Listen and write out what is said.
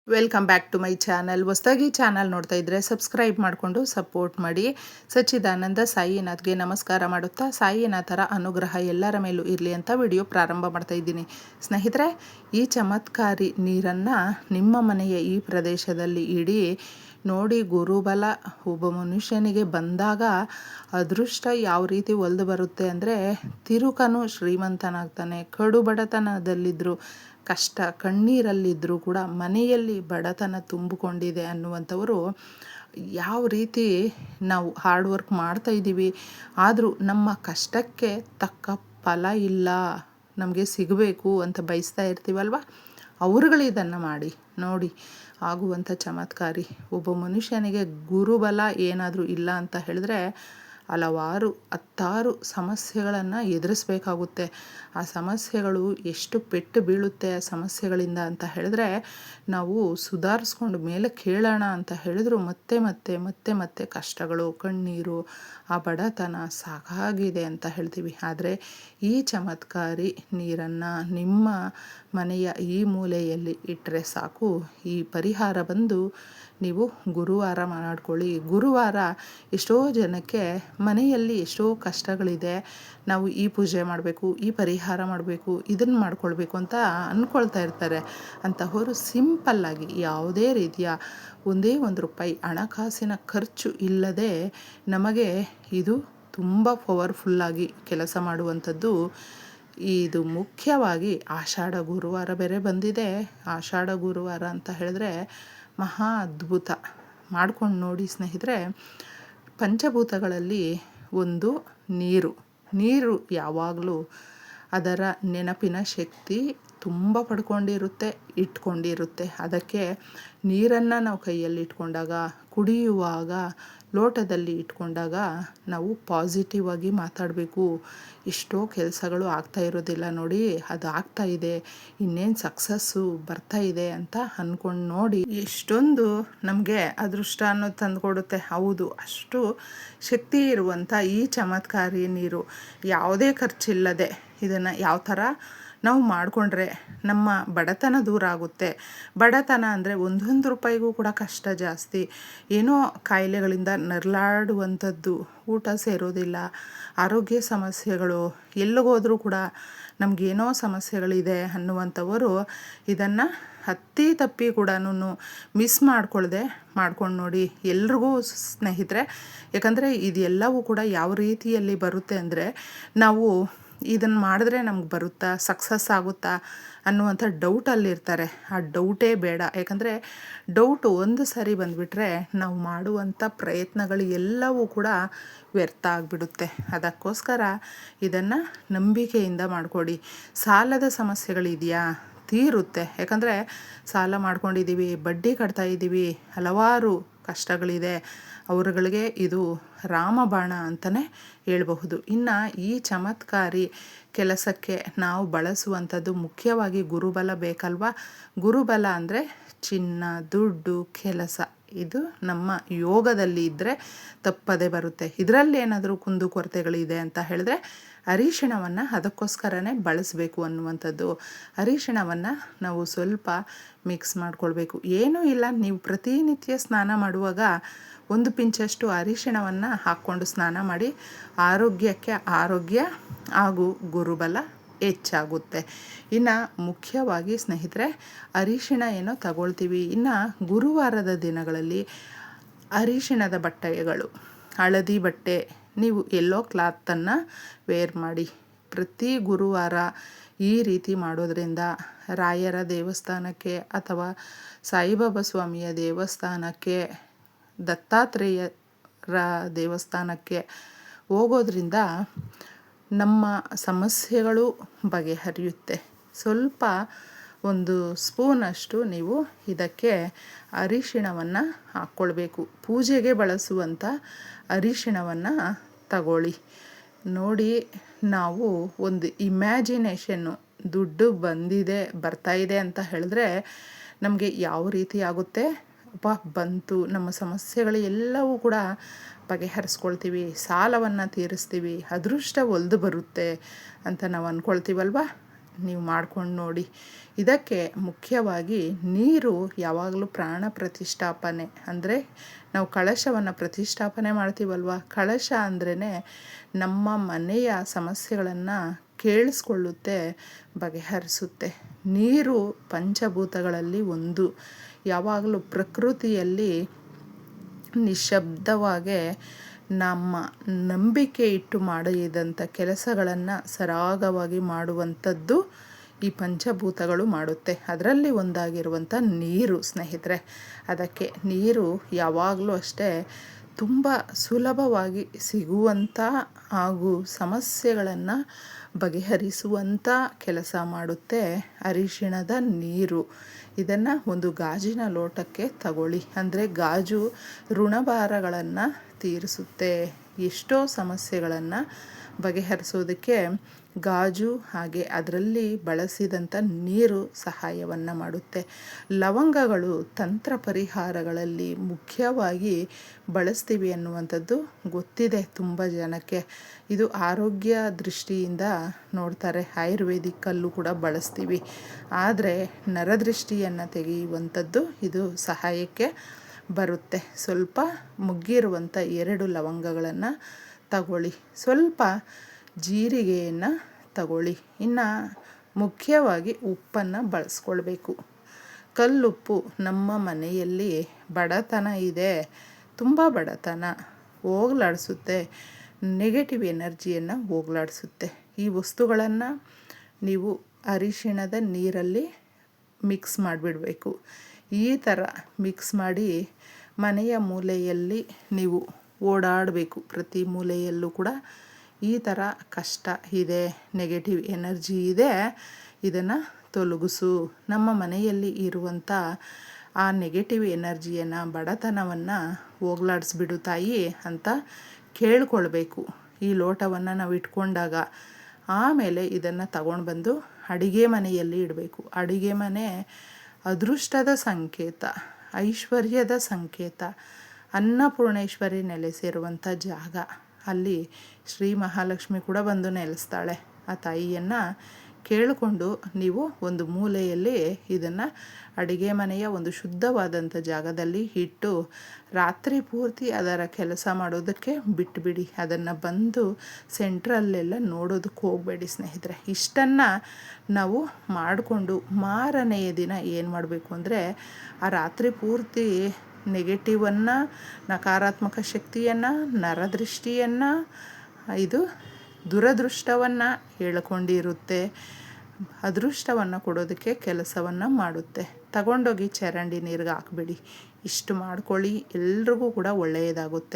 Welcome back to my channel. ಹೊಸದಾಗಿ channel ನೋಡ್ತಾ ಇದ್ದರೆ ಸಬ್ಸ್ಕ್ರೈಬ್ ಮಾಡಿಕೊಂಡು ಸಪೋರ್ಟ್ ಮಾಡಿ. ಸಚ್ಚಿದಾನಂದ ಸಾಯಿನಾಥ್ಗೆ ನಮಸ್ಕಾರ ಮಾಡುತ್ತಾ ಸಾಯಿನಾಥರ ಅನುಗ್ರಹ ಎಲ್ಲರ ಮೇಲೂ ಇರಲಿ ಅಂತ ವಿಡಿಯೋ ಪ್ರಾರಂಭ ಮಾಡ್ತಾ ಇದ್ದೀನಿ. ಸ್ನೇಹಿತರೆ, ಈ ಚಮತ್ಕಾರಿ ನೀರನ್ನು ನಿಮ್ಮ ಮನೆಯ ಈ ಪ್ರದೇಶದಲ್ಲಿ ಇಡಿ. ನೋಡಿ, ಗುರುಬಲ ಒಬ್ಬ ಮನುಷ್ಯನಿಗೆ ಬಂದಾಗ ಅದೃಷ್ಟ ಯಾವ ರೀತಿ ಒಲ್ದು ಬರುತ್ತೆ ಅಂದರೆ, ತಿರುಕನು ಶ್ರೀಮಂತನಾಗ್ತಾನೆ. ಕಡು ಬಡತನದಲ್ಲಿದ್ದರೂ, ಕಷ್ಟ ಕಣ್ಣೀರಲ್ಲಿದ್ದರೂ ಕೂಡ ಮನೆಯಲ್ಲಿ ಬಡತನ ತುಂಬಿಕೊಂಡಿದೆ ಅನ್ನುವಂಥವರು ಯಾವ ರೀತಿ ನಾವು ಹಾರ್ಡ್ ವರ್ಕ್ ಮಾಡ್ತಾ ಇದ್ದೀವಿ, ಆದರೂ ನಮ್ಮ ಕಷ್ಟಕ್ಕೆ ತಕ್ಕ ಫಲ ಇಲ್ಲ, ನಮಗೆ ಸಿಗಬೇಕು ಅಂತ ಬಯಸ್ತಾ ಇರ್ತೀವಲ್ವ, ಅವರುಗಳು ಇದನ್ನು ಮಾಡಿ ನೋಡಿ. ಆಗುವಂಥ ಚಮತ್ಕಾರಿ. ಒಬ್ಬ ಮನುಷ್ಯನಿಗೆ ಗುರುಬಲ ಏನಾದರೂ ಇಲ್ಲ ಅಂತ ಹೇಳಿದ್ರೆ ಹಲವಾರು 10 ಸಮಸ್ಯೆಗಳನ್ನು ಎದುರಿಸ್ಬೇಕಾಗುತ್ತೆ. ಆ ಸಮಸ್ಯೆಗಳು ಎಷ್ಟು ಪೆಟ್ಟು ಬೀಳುತ್ತೆ ಆ ಸಮಸ್ಯೆಗಳಿಂದ ಅಂತ ಹೇಳಿದ್ರೆ, ನಾವು ಸುಧಾರಿಸ್ಕೊಂಡು ಮೇಲೆ ಕೇಳೋಣ ಅಂತ ಹೇಳಿದ್ರು ಮತ್ತೆ ಮತ್ತೆ ಮತ್ತೆ ಮತ್ತೆ ಕಷ್ಟಗಳು, ಕಣ್ಣೀರು, ಆ ಬಡತನ ಸಾಕಾಗಿದೆ ಅಂತ ಹೇಳ್ತೀವಿ. ಆದರೆ ಈ ಚಮತ್ಕಾರಿ ನೀರನ್ನು ನಿಮ್ಮ ಮನೆಯ ಈ ಮೂಲೆಯಲ್ಲಿ ಇಟ್ಟರೆ ಸಾಕು, ಈ ಪರಿಹಾರ ಬಂದು ನೀವು ಗುರುವಾರ ಮಾಡ್ಕೊಳ್ಳಿ. ಗುರುವಾರ ಎಷ್ಟೋ ಜನಕ್ಕೆ ಮನೆಯಲ್ಲಿ ಎಷ್ಟೋ ಕಷ್ಟಗಳಿದೆ, ನಾವು ಈ ಪೂಜೆ ಮಾಡಬೇಕು, ಈ ಪರಿಹಾರ ಮಾಡಬೇಕು, ಇದನ್ನು ಮಾಡ್ಕೊಳ್ಬೇಕು ಅಂತ ಅಂದ್ಕೊಳ್ತಾ ಇರ್ತಾರೆ. ಅಂತಹವರು ಸಿಂಪಲ್ಲಾಗಿ ಯಾವುದೇ ರೀತಿಯ ಒಂದೇ ₹1 ಹಣಕಾಸಿನ ಖರ್ಚು ಇಲ್ಲದೆ ನಮಗೆ ಇದು ತುಂಬ ಪವರ್ಫುಲ್ಲಾಗಿ ಕೆಲಸ ಮಾಡುವಂಥದ್ದು. ಇದು ಮುಖ್ಯವಾಗಿ ಆಷಾಢ ಗುರುವಾರ ಬೇರೆ ಬಂದಿದೆ. ಆಷಾಢ ಗುರುವಾರ ಅಂತ ಹೇಳಿದ್ರೆ ಮಹಾ ಅದ್ಭುತ. ಮಾಡ್ಕೊಂಡು ನೋಡಿ ಸ್ನೇಹಿತರೆ. ಪಂಚಭೂತಗಳಲ್ಲಿ ಒಂದು ನೀರು ಯಾವಾಗಲೂ ಅದರ ನೆನಪಿನ ಶಕ್ತಿ ತುಂಬ ಇಟ್ಕೊಂಡಿರುತ್ತೆ. ಅದಕ್ಕೆ ನೀರನ್ನು ನಾವು ಕೈಯಲ್ಲಿ ಇಟ್ಕೊಂಡಾಗ, ಕುಡಿಯುವಾಗ ಲೋಟದಲ್ಲಿ ಇಟ್ಕೊಂಡಾಗ ನಾವು ಪಾಸಿಟಿವ್ ಆಗಿ ಮಾತಾಡಬೇಕು. ಎಷ್ಟೋ ಕೆಲಸಗಳು ಆಗ್ತಾ ಇರೋದಿಲ್ಲ ನೋಡಿ, ಅದು ಆಗ್ತಾ ಇದೆ, ಇನ್ನೇನು ಸಕ್ಸಸ್ಸು ಬರ್ತಾ ಇದೆ ಅಂತ ಅಂದ್ಕೊಂಡು ನೋಡಿ. ಎಷ್ಟೊಂದು ನಮಗೆ ಅದೃಷ್ಟ ಅನ್ನೋದು ತಂದುಕೊಡುತ್ತೆ. ಹೌದು, ಅಷ್ಟು ಶಕ್ತಿ ಇರುವಂಥ ಈ ಚಮತ್ಕಾರಿ ನೀರು ಯಾವುದೇ ಖರ್ಚಿಲ್ಲದೆ ಇದನ್ನು ಯಾವ ಥರ ನಾವು ಮಾಡಿಕೊಂಡ್ರೆ ನಮ್ಮ ಬಡತನ ದೂರ ಆಗುತ್ತೆ. ಬಡತನ ಅಂದರೆ ₹1 ಕೂಡ ಕಷ್ಟ ಜಾಸ್ತಿ. ಏನೋ ಕಾಯಿಲೆಗಳಿಂದ ನರಳಾಡುವಂಥದ್ದು, ಊಟ ಸೇರೋದಿಲ್ಲ, ಆರೋಗ್ಯ ಸಮಸ್ಯೆಗಳು, ಎಲ್ಲಿಗೋದ್ರೂ ಕೂಡ ನಮಗೇನೋ ಸಮಸ್ಯೆಗಳಿದೆ ಅನ್ನುವಂಥವರು ಇದನ್ನು ಹತ್ತಿ ತಪ್ಪಿ ಕೂಡ ಮಿಸ್ ಮಾಡ್ಕೊಳ್ದೆ ಮಾಡ್ಕೊಂಡು ನೋಡಿ. ಎಲ್ರಿಗೂ ಸ್ನೇಹಿತರೆ, ಯಾಕಂದರೆ ಇದೆಲ್ಲವೂ ಕೂಡ ಯಾವ ರೀತಿಯಲ್ಲಿ ಬರುತ್ತೆ ಅಂದರೆ, ನಾವು ಇದನ್ನು ಮಾಡಿದ್ರೆ ನಮ್ಗೆ ಬರುತ್ತಾ, ಸಕ್ಸಸ್ ಆಗುತ್ತಾ ಅನ್ನುವಂಥ ಡೌಟಲ್ಲಿರ್ತಾರೆ. ಆ ಡೌಟೇ ಬೇಡ. ಯಾಕಂದರೆ ಡೌಟು ಒಂದು ಸರಿ ಬಂದುಬಿಟ್ರೆ ನಾವು ಮಾಡುವಂಥ ಪ್ರಯತ್ನಗಳು ಎಲ್ಲವೂ ಕೂಡ ವ್ಯರ್ಥ ಆಗಿಬಿಡುತ್ತೆ. ಅದಕ್ಕೋಸ್ಕರ ಇದನ್ನು ನಂಬಿಕೆಯಿಂದ ಮಾಡಿಕೊಡಿ. ಸಾಲದ ಸಮಸ್ಯೆಗಳಿದೆಯಾ, ತೀರುತ್ತೆ. ಯಾಕಂದರೆ ಸಾಲ ಮಾಡ್ಕೊಂಡಿದ್ದೀವಿ, ಬಡ್ಡಿ ಕಟ್ತಾ ಇದ್ದೀವಿ, ಹಲವಾರು ಕಷ್ಟಗಳಿದೆ. ಅವರುಗಳಿಗೆ ಇದು ರಾಮಬಾಣ ಅಂತಲೇ ಹೇಳ್ಬಹುದು. ಇನ್ನು ಈ ಚಮತ್ಕಾರಿ ಕೆಲಸಕ್ಕೆ ನಾವು ಬಳಸುವಂಥದ್ದು ಮುಖ್ಯವಾಗಿ ಗುರುಬಲ ಬೇಕಲ್ವ. ಗುರುಬಲ ಅಂದರೆ ಚಿನ್ನ, ದುಡ್ಡು, ಕೆಲಸ. ಇದು ನಮ್ಮ ಯೋಗದಲ್ಲಿ ಇದ್ದರೆ ತಪ್ಪದೇ ಬರುತ್ತೆ. ಇದರಲ್ಲಿ ಏನಾದರೂ ಕುಂದುಕೊರತೆಗಳಿದೆ ಅಂತ ಹೇಳಿದ್ರೆ ಅರಿಶಿಣವನ್ನು ಅದಕ್ಕೋಸ್ಕರನೇ ಬಳಸಬೇಕು ಅನ್ನುವಂಥದ್ದು. ಅರಿಶಿಣವನ್ನು ನಾವು ಸ್ವಲ್ಪ ಮಿಕ್ಸ್ ಮಾಡ್ಕೊಳ್ಬೇಕು. ಏನೂ ಇಲ್ಲ, ನೀವು ಪ್ರತಿನಿತ್ಯ ಸ್ನಾನ ಮಾಡುವಾಗ 1 ಪಿಂಚಷ್ಟು ಅರಿಶಿಣವನ್ನು ಹಾಕ್ಕೊಂಡು ಸ್ನಾನ ಮಾಡಿ. ಆರೋಗ್ಯಕ್ಕೆ ಆರೋಗ್ಯ ಹಾಗೂ ಗುರುಬಲ ಹೆಚ್ಚಾಗುತ್ತೆ. ಇನ್ನು ಮುಖ್ಯವಾಗಿ ಸ್ನೇಹಿತರೆ, ಅರಿಶಿಣ ಏನೋ ತಗೊಳ್ತೀವಿ. ಇನ್ನು ಗುರುವಾರದ ದಿನಗಳಲ್ಲಿ ಅರಿಶಿಣದ ಬಟ್ಟೆಗಳು, ಹಳದಿ ಬಟ್ಟೆ, ನೀವು ಎಲ್ಲೋ ಕ್ಲಾತನ್ನು ವೇರ್ ಮಾಡಿ. ಪ್ರತಿ ಗುರುವಾರ ಈ ರೀತಿ ಮಾಡೋದ್ರಿಂದ ರಾಯರ ದೇವಸ್ಥಾನಕ್ಕೆ ಅಥವಾ ಸಾಯಿಬಾಬಾ ಸ್ವಾಮಿಯ ದೇವಸ್ಥಾನಕ್ಕೆ, ದತ್ತಾತ್ರೇಯರ ದೇವಸ್ಥಾನಕ್ಕೆ ಹೋಗೋದ್ರಿಂದ ನಮ್ಮ ಸಮಸ್ಯೆಗಳು ಬಗೆಹರಿಯುತ್ತೆ. ಸ್ವಲ್ಪ 1 ಸ್ಪೂನಷ್ಟು ನೀವು ಇದಕ್ಕೆ ಅರಿಶಿಣವನ್ನು ಹಾಕ್ಕೊಳ್ಬೇಕು. ಪೂಜೆಗೆ ಬಳಸುವಂಥ ಅರಿಶಿಣವನ್ನು ತಗೊಳ್ಳಿ. ನೋಡಿ, ನಾವು ಒಂದು ಇಮ್ಯಾಜಿನೇಷನ್ನು, ದುಡ್ಡು ಬರ್ತಾ ಇದೆ ಅಂತ ಹೇಳಿದ್ರೆ ನಮಗೆ ಯಾವ ರೀತಿ ಆಗುತ್ತೆ, ಬಂತು, ನಮ್ಮ ಸಮಸ್ಯೆಗಳು ಎಲ್ಲವೂ ಕೂಡ ಬಗೆಹರಿಸ್ಕೊಳ್ತೀವಿ, ಸಾಲವನ್ನು ತೀರಿಸ್ತೀವಿ, ಅದೃಷ್ಟ ಒಲ್ದು ಬರುತ್ತೆ ಅಂತ ನಾವು ಅಂದ್ಕೊಳ್ತೀವಲ್ವ. ನೀವು ಮಾಡ್ಕೊಂಡು ನೋಡಿ. ಇದಕ್ಕೆ ಮುಖ್ಯವಾಗಿ ನೀರು ಯಾವಾಗಲೂ ಪ್ರಾಣ ಪ್ರತಿಷ್ಠಾಪನೆ ಅಂದರೆ ನಾವು ಕಳಶವನ್ನು ಪ್ರತಿಷ್ಠಾಪನೆ ಮಾಡ್ತೀವಲ್ವ, ಕಳಶ ಅಂದ್ರೇ ನಮ್ಮ ಮನೆಯ ಸಮಸ್ಯೆಗಳನ್ನು ಕೇಳಿಸ್ಕೊಳ್ಳುತ್ತೆ, ಬಗೆಹರಿಸುತ್ತೆ. ನೀರು ಪಂಚಭೂತಗಳಲ್ಲಿ ಒಂದು. ಯಾವಾಗಲೂ ಪ್ರಕೃತಿಯಲ್ಲಿ ನಿಶ್ಶಬ್ದವಾಗಿ ನಮ್ಮ ನಂಬಿಕೆ ಇಟ್ಟು ಮಾಡಿದಂಥ ಕೆಲಸಗಳನ್ನು ಸರಾಗವಾಗಿ ಮಾಡುವಂಥದ್ದು ಈ ಪಂಚಭೂತಗಳು ಮಾಡುತ್ತೆ. ಅದರಲ್ಲಿ ಒಂದಾಗಿರುವಂಥ ನೀರು ಸ್ನೇಹಿತರೆ. ಅದಕ್ಕೆ ನೀರು ಯಾವಾಗಲೂ ಅಷ್ಟೇ ತುಂಬ ಸುಲಭವಾಗಿ ಸಿಗುವಂಥ ಹಾಗೂ ಸಮಸ್ಯೆಗಳನ್ನು ಬಗೆಹರಿಸುವಂಥ ಕೆಲಸ ಮಾಡುತ್ತೆ ಅರಿಶಿಣದ ನೀರು. ಇದನ್ನು ಒಂದು ಗಾಜಿನ ಲೋಟಕ್ಕೆ ತಗೊಳ್ಳಿ. ಅಂದರೆ ಗಾಜು ಋಣಭಾರಗಳನ್ನು ತೀರಿಸುತ್ತೆ. ಎಷ್ಟೋ ಸಮಸ್ಯೆಗಳನ್ನು ಬಗೆಹರಿಸೋದಕ್ಕೆ ಗಾಜು ಹಾಗೆ ಅದರಲ್ಲಿ ಬಳಸಿದಂಥ ನೀರು ಸಹಾಯವನ್ನು ಮಾಡುತ್ತೆ. ಲವಂಗಗಳು ತಂತ್ರ ಪರಿಹಾರಗಳಲ್ಲಿ ಮುಖ್ಯವಾಗಿ ಬಳಸ್ತೀವಿ ಅನ್ನುವಂಥದ್ದು ಗೊತ್ತಿದೆ ತುಂಬ ಜನಕ್ಕೆ. ಇದು ಆರೋಗ್ಯ ದೃಷ್ಟಿಯಿಂದ ನೋಡ್ತಾರೆ. ಆಯುರ್ವೇದಿಕ್ಕಲ್ಲೂ ಕೂಡ ಬಳಸ್ತೀವಿ. ಆದರೆ ನರದೃಷ್ಟಿಯನ್ನು ತೆಗೆಯುವಂಥದ್ದು ಇದು ಸಹಾಯಕ್ಕೆ ಬರುತ್ತೆ. ಸ್ವಲ್ಪ ಮುಗ್ಗಿರುವಂಥ 2 ಲವಂಗಗಳನ್ನು ತಗೊಳ್ಳಿ. ಸ್ವಲ್ಪ ಜೀರಿಗೆಯನ್ನು ತಗೊಳ್ಳಿ. ಇನ್ನು ಮುಖ್ಯವಾಗಿ ಉಪ್ಪನ್ನು ಬಳಸ್ಕೊಳ್ಬೇಕು. ಕಲ್ಲುಪ್ಪು ನಮ್ಮ ಮನೆಯಲ್ಲಿ ಬಡತನ ಇದೆ, ತುಂಬ ಬಡತನ ಹೋಗಲಾಡಿಸುತ್ತೆ, ನೆಗೆಟಿವ್ ಎನರ್ಜಿಯನ್ನು ಹೋಗಲಾಡಿಸುತ್ತೆ. ಈ ವಸ್ತುಗಳನ್ನು ನೀವು ಅರಿಶಿಣದ ನೀರಲ್ಲಿ ಮಿಕ್ಸ್ ಮಾಡಿಬಿಡಬೇಕು. ಈ ಥರ ಮಿಕ್ಸ್ ಮಾಡಿ ಮನೆಯ ಮೂಲೆಯಲ್ಲಿ ನೀವು ಓಡಾಡಬೇಕು. ಪ್ರತಿ ಮೂಲೆಯಲ್ಲೂ ಕೂಡ ಈ ಥರ ಕಷ್ಟ ಇದೆ, ನೆಗೆಟಿವ್ ಎನರ್ಜಿ ಇದೆ, ಇದನ್ನು ತೊಲಗಿಸು. ನಮ್ಮ ಮನೆಯಲ್ಲಿ ಇರುವಂಥ ಆ ನೆಗೆಟಿವ್ ಎನರ್ಜಿಯನ್ನು, ಬಡತನವನ್ನು ಹೋಗಲಾಡಿಸ್ಬಿಡು ತಾಯಿ ಅಂತ ಕೇಳ್ಕೊಳ್ಬೇಕು. ಈ ಲೋಟವನ್ನು ನಾವು ಇಟ್ಕೊಂಡಾಗ ಆಮೇಲೆ ಇದನ್ನು ತಗೊಂಡು ಬಂದು ಅಡಿಗೆ ಮನೆಯಲ್ಲಿ ಇಡಬೇಕು. ಅಡಿಗೆ ಮನೆ ಅದೃಷ್ಟದ ಸಂಕೇತ, ಐಶ್ವರ್ಯದ ಸಂಕೇತ, ಅನ್ನಪೂರ್ಣೇಶ್ವರಿ ನೆಲೆಸಿರುವಂಥ ಜಾಗ. ಅಲ್ಲಿ ಶ್ರೀ ಮಹಾಲಕ್ಷ್ಮಿ ಕೂಡ ಬಂದು ನೆಲೆಸ್ತಾಳೆ. ಆ ತಾಯಿಯನ್ನು ಕೇಳಿಕೊಂಡು ನೀವು ಒಂದು ಮೂಲೆಯಲ್ಲಿ ಇದನ್ನು ಅಡಿಗೆ ಮನೆಯ ಒಂದು ಶುದ್ಧವಾದಂಥ ಜಾಗದಲ್ಲಿ ಇಟ್ಟು ರಾತ್ರಿ ಪೂರ್ತಿ ಅದರ ಕೆಲಸ ಮಾಡೋದಕ್ಕೆ ಬಿಟ್ಟುಬಿಡಿ. ಅದನ್ನು ಬಂದು ಸೆಂಟ್ರಲ್ಲೆಲ್ಲ ನೋಡೋದಕ್ಕೆ ಹೋಗಬೇಡಿ ಸ್ನೇಹಿತರೆ. ಇಷ್ಟನ್ನು ನಾವು ಮಾಡಿಕೊಂಡು ಮಾರನೆಯ ದಿನ ಏನು ಮಾಡಬೇಕು ಅಂದರೆ ಆ ರಾತ್ರಿ ಪೂರ್ತಿ ನೆಗೆಟಿವನ್ನು, ನಕಾರಾತ್ಮಕ ಶಕ್ತಿಯನ್ನು, ನರದೃಷ್ಟಿಯನ್ನು, ಇದು ದುರದೃಷ್ಟವನ್ನು ಹೇಳ್ಕೊಂಡಿರುತ್ತೆ. ಅದೃಷ್ಟವನ್ನು ಕೊಡೋದಕ್ಕೆ ಕೆಲಸವನ್ನು ಮಾಡುತ್ತೆ. ತಗೊಂಡೋಗಿ ಚರಂಡಿ ನೀರಿಗೆ ಹಾಕ್ಬಿಡಿ. ಇಷ್ಟು ಮಾಡ್ಕೊಳ್ಳಿ, ಎಲ್ರಿಗೂ ಕೂಡ ಒಳ್ಳೆಯದಾಗುತ್ತೆ.